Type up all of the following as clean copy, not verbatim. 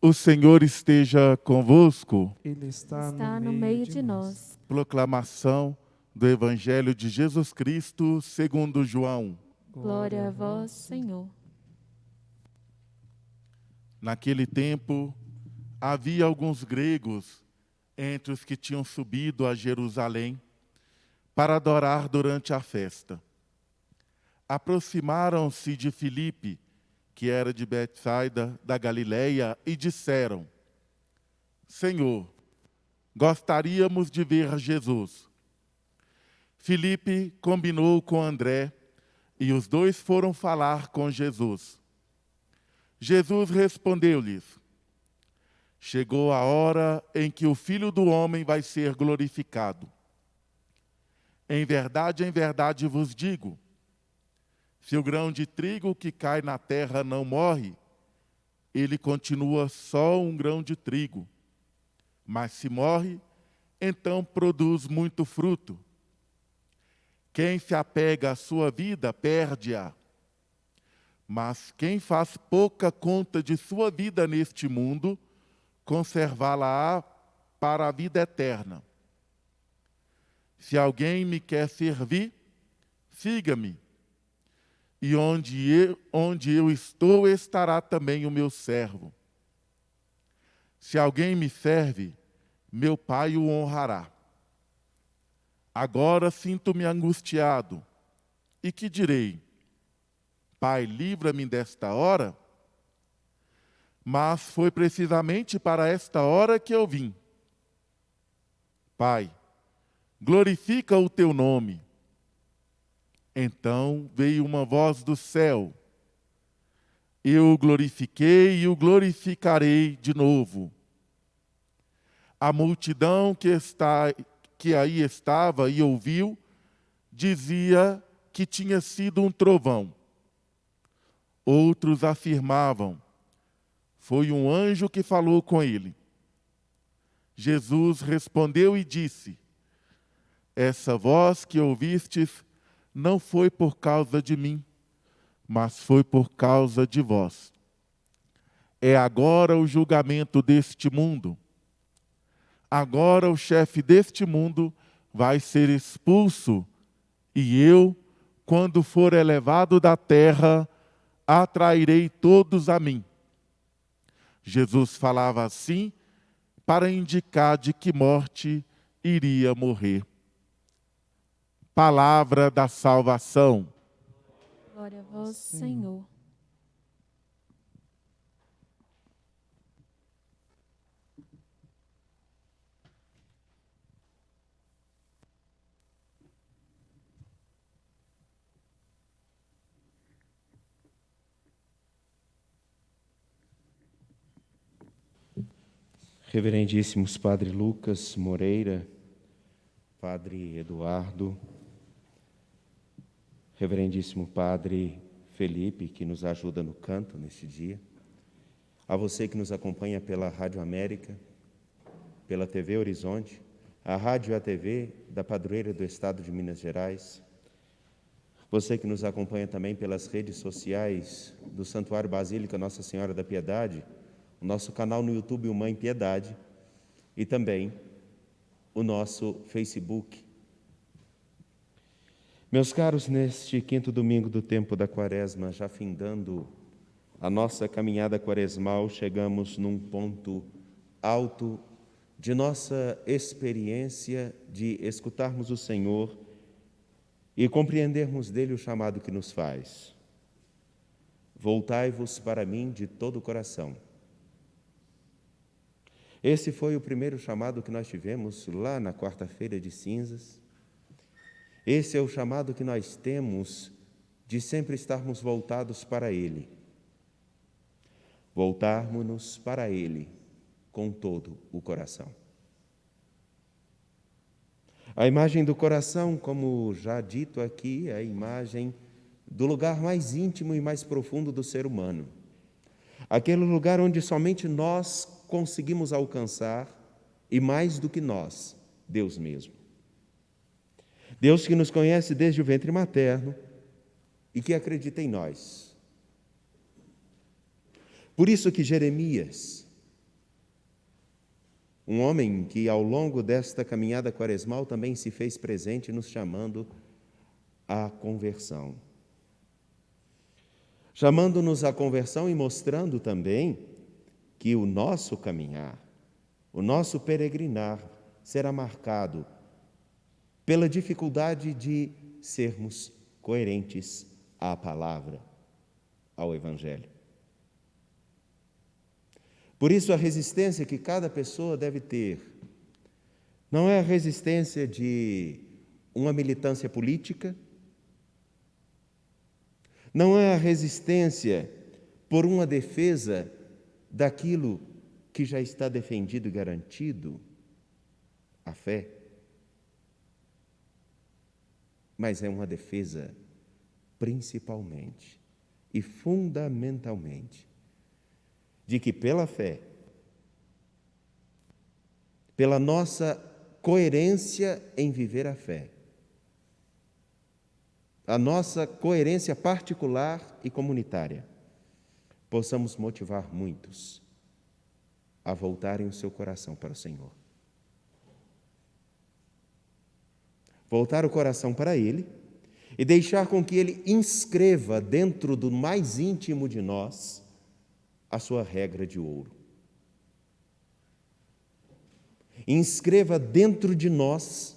O Senhor esteja convosco. Ele está no meio de nós. Proclamação do Evangelho de Jesus Cristo segundo João. Glória a vós, Senhor. Naquele tempo, havia alguns gregos entre os que tinham subido a Jerusalém para adorar durante a festa. Aproximaram-se de Filipe, que era de Betsaida, da Galileia, e disseram: Senhor, gostaríamos de ver Jesus. Filipe combinou com André, e os dois foram falar com Jesus. Jesus respondeu-lhes: Chegou a hora em que o Filho do Homem vai ser glorificado. Em verdade vos digo, se o grão de trigo que cai na terra não morre, ele continua só um grão de trigo. Mas se morre, então produz muito fruto. Quem se apega à sua vida, perde-a. Mas quem faz pouca conta de sua vida neste mundo, conservá-la-á para a vida eterna. Se alguém me quer servir, siga-me. E onde eu estou, estará também o meu servo. Se alguém me serve, meu Pai o honrará. Agora sinto-me angustiado. E que direi? Pai, livra-me desta hora? Mas foi precisamente para esta hora que eu vim. Pai, glorifica o teu nome. Então veio uma voz do céu. Eu o glorifiquei e o glorificarei de novo. A multidão que aí estava e ouviu, dizia que tinha sido um trovão. Outros afirmavam: foi um anjo que falou com ele. Jesus respondeu e disse: essa voz que ouvistes não foi por causa de mim, mas foi por causa de vós. É agora o julgamento deste mundo. Agora o chefe deste mundo vai ser expulso, e eu, quando for elevado da terra, atrairei todos a mim. Jesus falava assim para indicar de que morte iria morrer. Palavra da salvação. Glória a vós, Senhor. Reverendíssimos Padre Lucas Moreira, Padre Eduardo, Reverendíssimo Padre Felipe, que nos ajuda no canto neste dia, a você que nos acompanha pela Rádio América, pela TV Horizonte, a rádio e a TV da Padroeira do Estado de Minas Gerais, você que nos acompanha também pelas redes sociais do Santuário Basílica Nossa Senhora da Piedade, o nosso canal no YouTube, o Mãe Piedade, e também o nosso Facebook. Meus caros, neste quinto domingo do tempo da Quaresma, já findando a nossa caminhada quaresmal, chegamos num ponto alto de nossa experiência de escutarmos o Senhor e compreendermos dele o chamado que nos faz. Voltai-vos para mim de todo o coração. Esse foi o primeiro chamado que nós tivemos lá na quarta-feira de cinzas. Esse é o chamado que nós temos de sempre estarmos voltados para Ele. Voltarmos-nos para Ele com todo o coração. A imagem do coração, como já dito aqui, é a imagem do lugar mais íntimo e mais profundo do ser humano. Aquele lugar onde somente nós conseguimos alcançar, e mais do que nós, Deus mesmo. Deus que nos conhece desde o ventre materno e que acredita em nós. Por isso que Jeremias, Um homem que, ao longo desta caminhada quaresmal, também se fez presente, nos chamando à conversão. Chamando-nos à conversão e mostrando também que o nosso caminhar, o nosso peregrinar, será marcado pela dificuldade de sermos coerentes à palavra, ao Evangelho. Por isso, a resistência que cada pessoa deve ter não é a resistência de uma militância política, não é a resistência por uma defesa daquilo que já está defendido e garantido, a fé, mas é uma defesa principalmente e fundamentalmente de que pela fé, pela nossa coerência em viver a fé, a nossa coerência particular e comunitária, possamos motivar muitos a voltarem o seu coração para o Senhor. Voltar o coração para Ele e deixar com que Ele inscreva dentro do mais íntimo de nós a sua regra de ouro. Inscreva dentro de nós,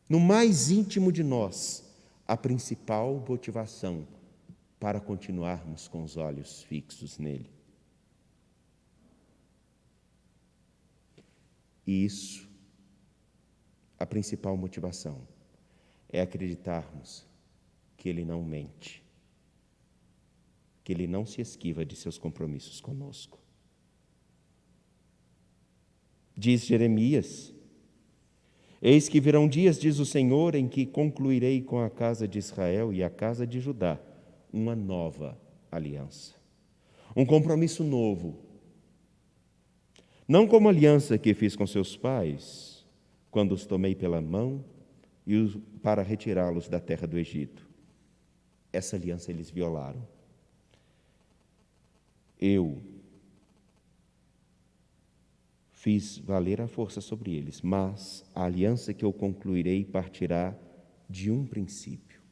no mais íntimo de nós, a principal motivação para continuarmos com os olhos fixos nele. E isso, a principal motivação, é acreditarmos que Ele não mente, que Ele não se esquiva de seus compromissos conosco. Diz Jeremias: eis que virão dias, diz o Senhor, em que concluirei com a casa de Israel e a casa de Judá uma nova aliança, um compromisso novo, não como a aliança que fiz com seus pais, quando os tomei pela mão para retirá-los da terra do Egito. Essa aliança eles violaram. Eu fiz valer a força sobre eles, mas a aliança que eu concluirei partirá de um princípio.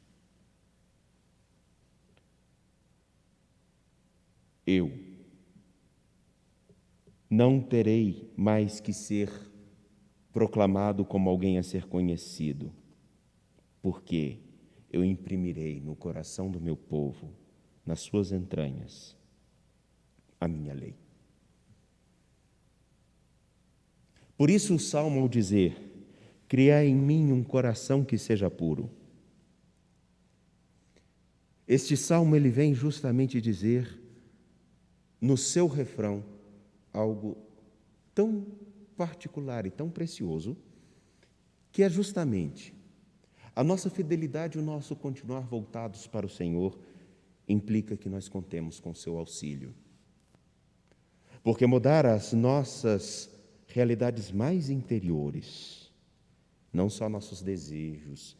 Eu não terei mais que ser proclamado como alguém a ser conhecido, porque eu imprimirei no coração do meu povo, nas suas entranhas, a minha lei. Por isso o Salmo, ao dizer: criai em mim um coração que seja puro, este Salmo ele vem justamente dizer, no seu refrão, algo tão particular e tão precioso, que é justamente a nossa fidelidade e o nosso continuar voltados para o Senhor implica que nós contemos com o seu auxílio. Porque mudar as nossas realidades mais interiores, não só nossos desejos,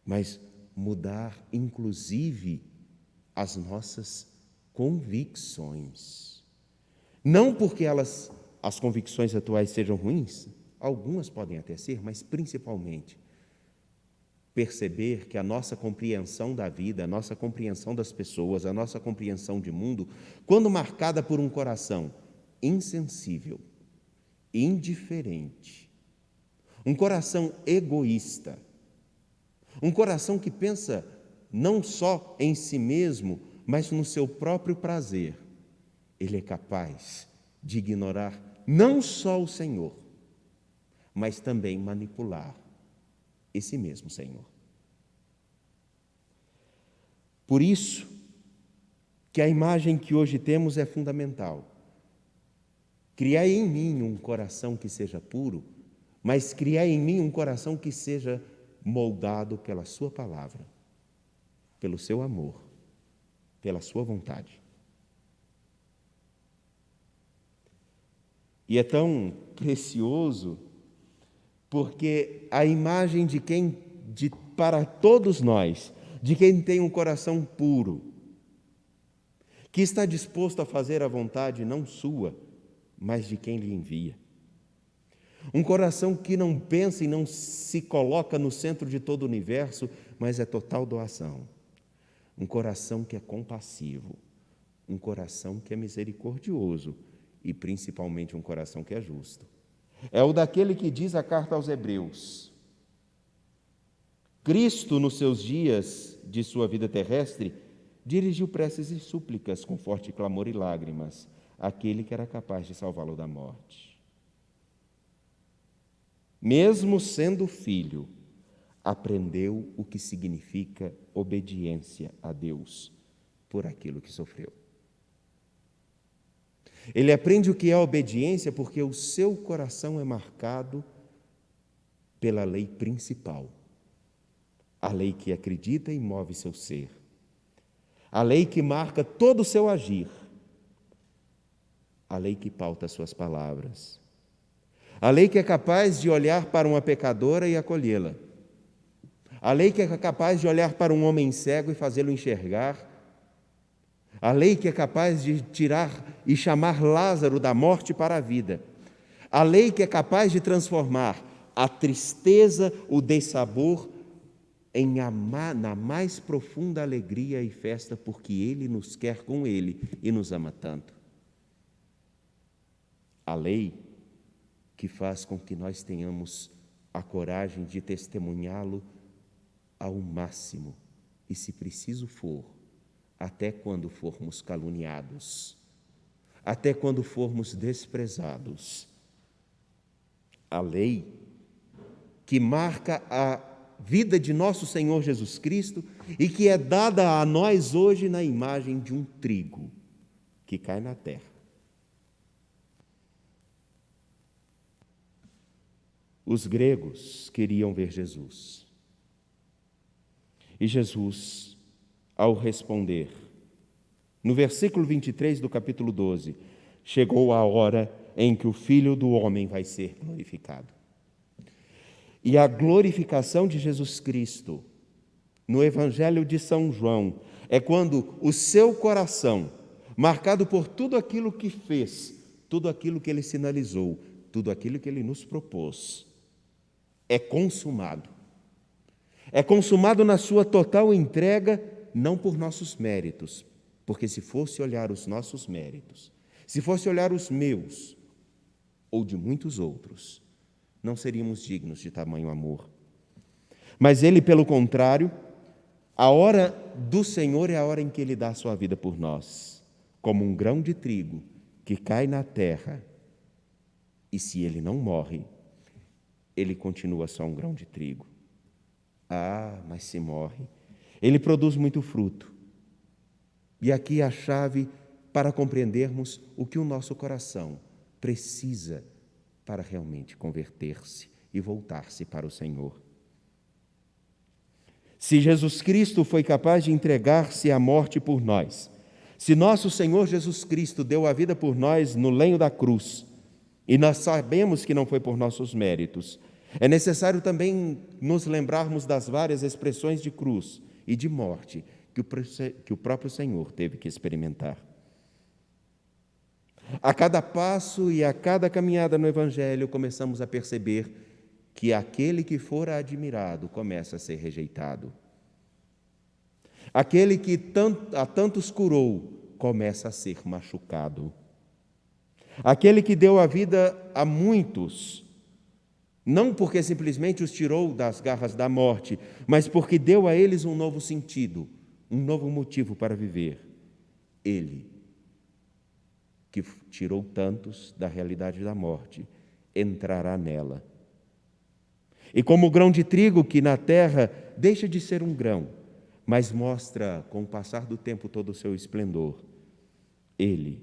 mas mudar inclusive as nossas convicções. Não porque as convicções atuais sejam ruins, algumas podem até ser, mas principalmente perceber que a nossa compreensão da vida, a nossa compreensão das pessoas, a nossa compreensão de mundo, quando marcada por um coração insensível, indiferente, um coração egoísta, um coração que pensa não só em si mesmo, mas no seu próprio prazer, ele é capaz de ignorar não só o Senhor, mas também manipular esse mesmo Senhor. Por isso que a imagem que hoje temos é fundamental. Criai em mim um coração que seja puro, mas criai em mim um coração que seja moldado pela sua palavra, pelo seu amor, pela sua vontade. E é tão precioso porque a imagem para todos nós, de quem tem um coração puro, que está disposto a fazer a vontade não sua, mas de quem lhe envia. Um coração que não pensa e não se coloca no centro de todo o universo, mas é total doação. Um coração que é compassivo, um coração que é misericordioso e principalmente um coração que é justo. É o daquele que diz a carta aos Hebreus: Cristo, nos seus dias de sua vida terrestre, dirigiu preces e súplicas com forte clamor e lágrimas àquele que era capaz de salvá-lo da morte. Mesmo sendo filho, aprendeu o que significa obediência a Deus por aquilo que sofreu. Ele aprende o que é obediência porque o seu coração é marcado pela lei principal, a lei que acredita e move seu ser, a lei que marca todo o seu agir, a lei que pauta suas palavras, a lei que é capaz de olhar para uma pecadora e acolhê-la, a lei que é capaz de olhar para um homem cego e fazê-lo enxergar, a lei que é capaz de tirar e chamar Lázaro da morte para a vida, a lei que é capaz de transformar a tristeza, o dessabor, na mais profunda alegria e festa, porque Ele nos quer com Ele e nos ama tanto. A lei que faz com que nós tenhamos a coragem de testemunhá-lo ao máximo, e se preciso for, até quando formos caluniados, até quando formos desprezados. A lei que marca a vida de nosso Senhor Jesus Cristo e que é dada a nós hoje na imagem de um trigo que cai na terra. Os gregos queriam ver Jesus. E Jesus, ao responder, no versículo 23 do capítulo 12, chegou a hora em que o Filho do Homem vai ser glorificado. E a glorificação de Jesus Cristo, no Evangelho de São João, é quando o seu coração, marcado por tudo aquilo que fez, tudo aquilo que ele sinalizou, tudo aquilo que ele nos propôs, é consumado. É consumado na sua total entrega, não por nossos méritos, porque se fosse olhar os nossos méritos, se fosse olhar os meus ou de muitos outros, não seríamos dignos de tamanho amor. Mas ele, pelo contrário, a hora do Senhor é a hora em que ele dá a sua vida por nós, como um grão de trigo que cai na terra, e se ele não morre, ele continua só um grão de trigo. Ah, mas se morre, ele produz muito fruto. E aqui a chave para compreendermos o que o nosso coração precisa para realmente converter-se e voltar-se para o Senhor. Se Jesus Cristo foi capaz de entregar-se à morte por nós, se nosso Senhor Jesus Cristo deu a vida por nós no lenho da cruz, e nós sabemos que não foi por nossos méritos, é necessário também nos lembrarmos das várias expressões de cruz e de morte que o próprio Senhor teve que experimentar. A cada passo e a cada caminhada no Evangelho, começamos a perceber que aquele que fora admirado começa a ser rejeitado. Aquele que a tantos curou começa a ser machucado. Aquele que deu a vida a muitos, não porque simplesmente os tirou das garras da morte, mas porque deu a eles um novo sentido, um novo motivo para viver. Ele, que tirou tantos da realidade da morte, entrará nela. E como o grão de trigo que na terra deixa de ser um grão, mas mostra com o passar do tempo todo o seu esplendor, ele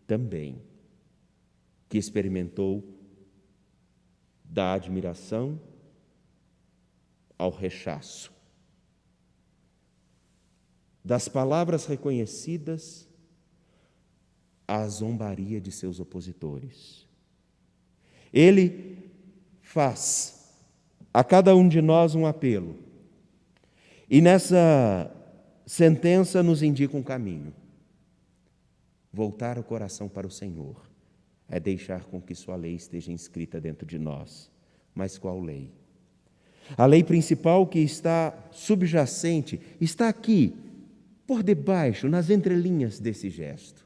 também, que experimentou da admiração ao rechaço, das palavras reconhecidas à zombaria de seus opositores. Ele faz a cada um de nós um apelo, e nessa sentença nos indica um caminho: voltar o coração para o Senhor, é deixar com que sua lei esteja inscrita dentro de nós. Mas qual lei? A lei principal que está subjacente, está aqui, por debaixo, nas entrelinhas desse gesto.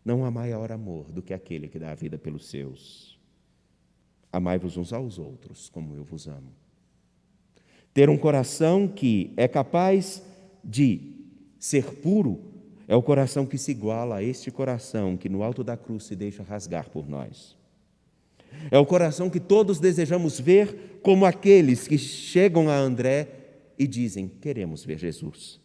Não há maior amor do que aquele que dá a vida pelos seus. Amai-vos uns aos outros, como eu vos amo. Ter um coração que é capaz de ser puro é o coração que se iguala a este coração que no alto da cruz se deixa rasgar por nós. É o coração que todos desejamos ver como aqueles que chegam a André e dizem: queremos ver Jesus.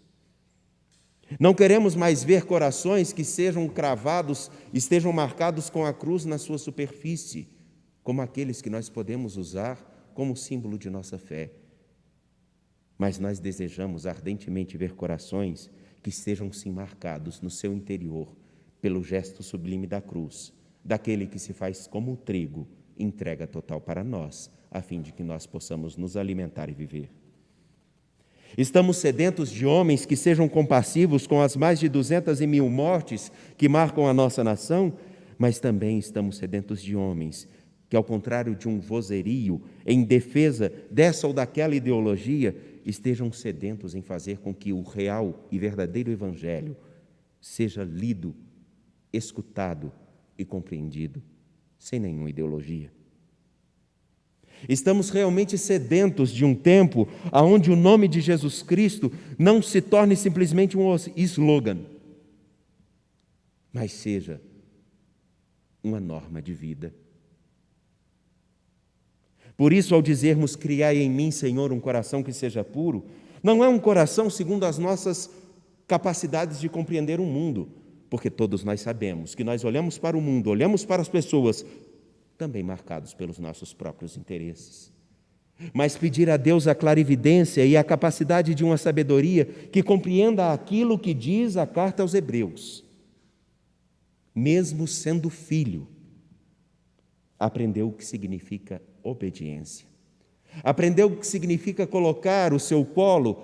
Não queremos mais ver corações que sejam cravados, estejam marcados com a cruz na sua superfície, como aqueles que nós podemos usar como símbolo de nossa fé. Mas nós desejamos ardentemente ver corações que estejam sim marcados no seu interior pelo gesto sublime da cruz, daquele que se faz como o trigo, entrega total para nós, a fim de que nós possamos nos alimentar e viver. Estamos sedentos de homens que sejam compassivos com as mais de 200.000 mortes que marcam a nossa nação, mas também estamos sedentos de homens que, ao contrário de um vozerio em defesa dessa ou daquela ideologia, estejam sedentos em fazer com que o real e verdadeiro Evangelho seja lido, escutado e compreendido, sem nenhuma ideologia. Estamos realmente sedentos de um tempo onde o nome de Jesus Cristo não se torne simplesmente um slogan, mas seja uma norma de vida. Por isso, ao dizermos: criai em mim, Senhor, um coração que seja puro, não é um coração segundo as nossas capacidades de compreender o mundo, porque todos nós sabemos que nós olhamos para o mundo, olhamos para as pessoas, também marcados pelos nossos próprios interesses. Mas pedir a Deus a clarividência e a capacidade de uma sabedoria que compreenda aquilo que diz a carta aos Hebreus. Mesmo sendo filho, aprendeu o que significa obediência. Aprendeu o que significa colocar o seu colo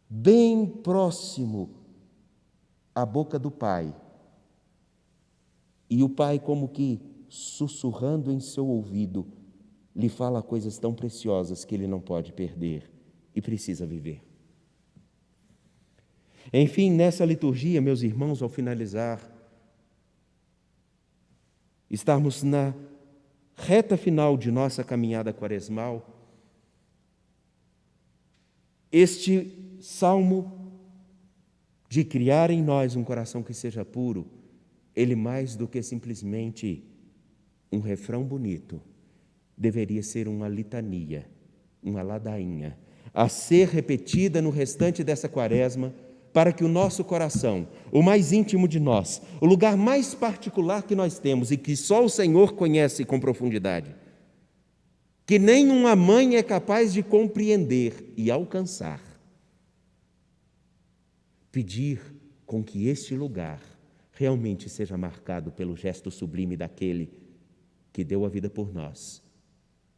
bem próximo à boca do pai. E o pai, como que sussurrando em seu ouvido, lhe fala coisas tão preciosas que ele não pode perder e precisa viver. Enfim, nessa liturgia, meus irmãos, ao finalizar, estarmos na reta final de nossa caminhada quaresmal, este salmo de criar em nós um coração que seja puro, ele mais do que simplesmente um refrão bonito, deveria ser uma litania, uma ladainha, a ser repetida no restante dessa quaresma, para que o nosso coração, o mais íntimo de nós, o lugar mais particular que nós temos e que só o Senhor conhece com profundidade, que nenhuma mãe é capaz de compreender e alcançar, pedir com que este lugar realmente seja marcado pelo gesto sublime daquele que deu a vida por nós,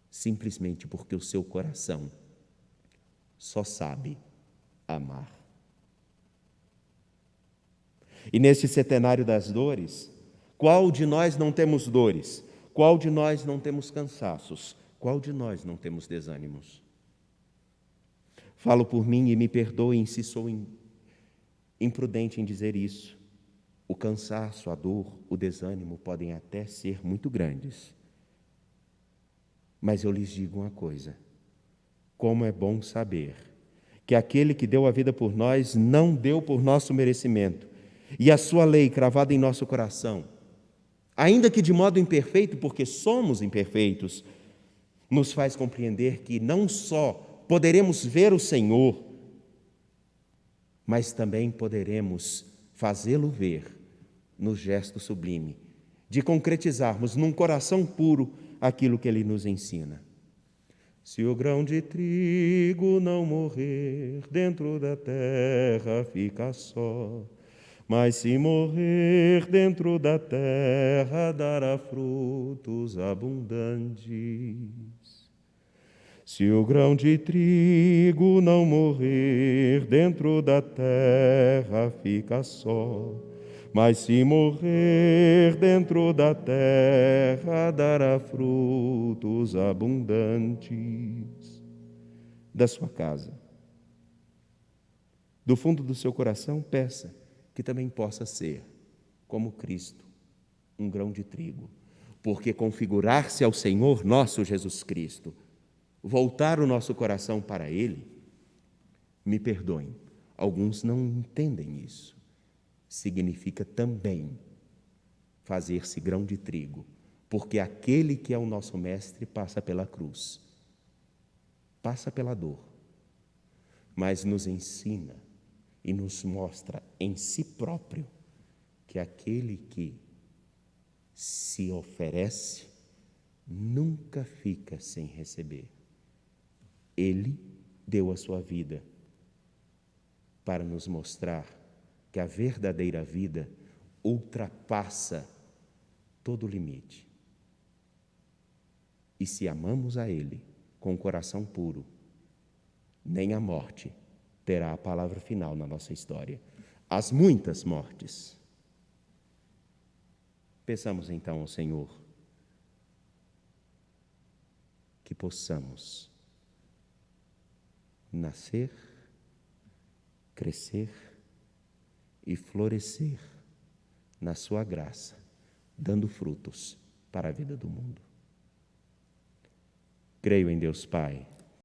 simplesmente porque o seu coração só sabe amar. E neste centenário das dores, qual de nós não temos dores? Qual de nós não temos cansaços? Qual de nós não temos desânimos? Falo por mim e me perdoem se sou imprudente em dizer isso. O cansaço, a dor, o desânimo podem até ser muito grandes. Mas eu lhes digo uma coisa: como é bom saber que aquele que deu a vida por nós não deu por nosso merecimento, e a sua lei cravada em nosso coração, ainda que de modo imperfeito, porque somos imperfeitos, nos faz compreender que não só poderemos ver o Senhor, mas também poderemos fazê-lo ver no gesto sublime de concretizarmos num coração puro aquilo que Ele nos ensina. Se o grão de trigo não morrer dentro da terra, fica só. Mas se morrer dentro da terra, dará frutos abundantes. Se o grão de trigo não morrer dentro da terra, fica só. mas se morrer dentro da terra, dará frutos abundantes. Da sua casa, do fundo do seu coração, peça que também possa ser, como Cristo, um grão de trigo, porque configurar-se ao Senhor nosso Jesus Cristo, voltar o nosso coração para Ele, me perdoem, alguns não entendem isso, significa também fazer-se grão de trigo, porque aquele que é o nosso mestre passa pela cruz, passa pela dor, mas nos ensina e nos mostra em si próprio que aquele que se oferece nunca fica sem receber. Ele deu a sua vida para nos mostrar que a verdadeira vida ultrapassa todo limite. E se amamos a Ele com o coração puro, nem a morte terá a palavra final na nossa história. As muitas mortes. Peçamos então ao Senhor que possamos nascer, crescer e florescer na sua graça, dando frutos para a vida do mundo. Creio em Deus Pai,